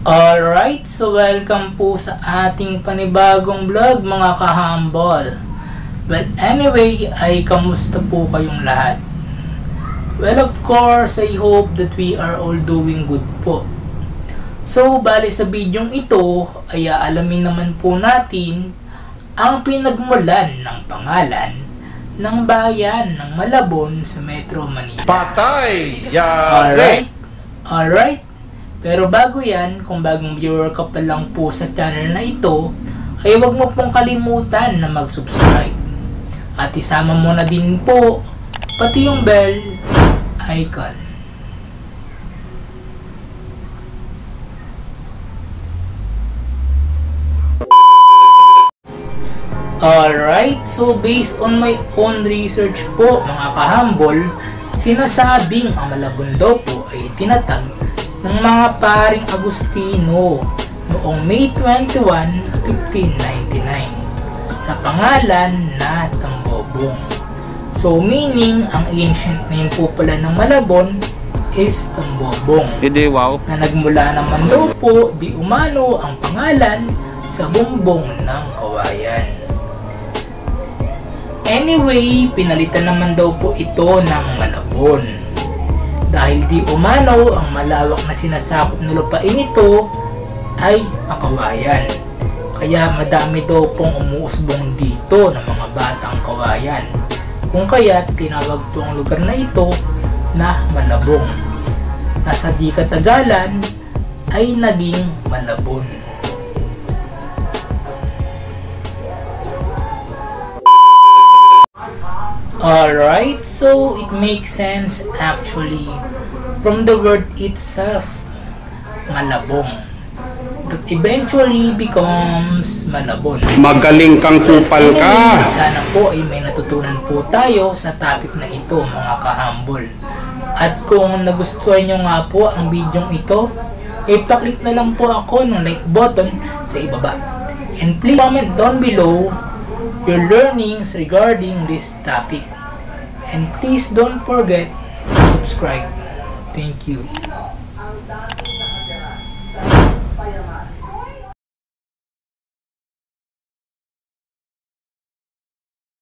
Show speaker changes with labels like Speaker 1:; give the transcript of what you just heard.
Speaker 1: Alright, so welcome po sa ating panibagong vlog mga kahambol. Well, anyway, ay kamusta po kayong lahat? Well, of course, I hope that we are all doing good po. So, bali sa bidyong ito, ay aalamin naman po natin ang pinagmulan ng pangalan ng bayan ng Malabon sa Metro Manila.
Speaker 2: Patay!
Speaker 1: Alright. Pero bago yan, kung bagong viewer ka pa lang po sa channel na ito, ay huwag mo pong kalimutan na mag-subscribe. At isama mo na din po, pati yung bell icon. Alright, so based on my own research po mga kahambol, sinasabing ang Malabon daw po ay tinatag ng mga paring Agustino noong May 21, 1599 sa pangalan na Tambobong. So meaning, ang ancient name po pala ng Malabon is Tambobong. Na nagmula naman daw po di umano ang pangalan sa bumbong ng kawayan. Anyway, pinalitan naman daw po ito ng Malabon. Dahil di umano ang malawak na sinasakop na lupain ito ay makawayan. Kaya madami daw pong umuusbong dito ng mga batang kawayan. Kung kaya tinawag po ang lugar na ito na Malabong. Nasa di katagalan ay naging Malabon. Alright, so it makes sense actually from the word itself, Malabong, that eventually becomes Malabon.
Speaker 2: Magaling kang kupal ka!
Speaker 1: Anyway, sana po ay may natutunan po tayo sa topic na ito mga kahambol. At kung nagustuhan nyo nga po ang bidyong ito, i-click na lang po ako ng like button sa ibaba. And please comment down below your learnings regarding this topic, and please don't forget to subscribe. Thank you.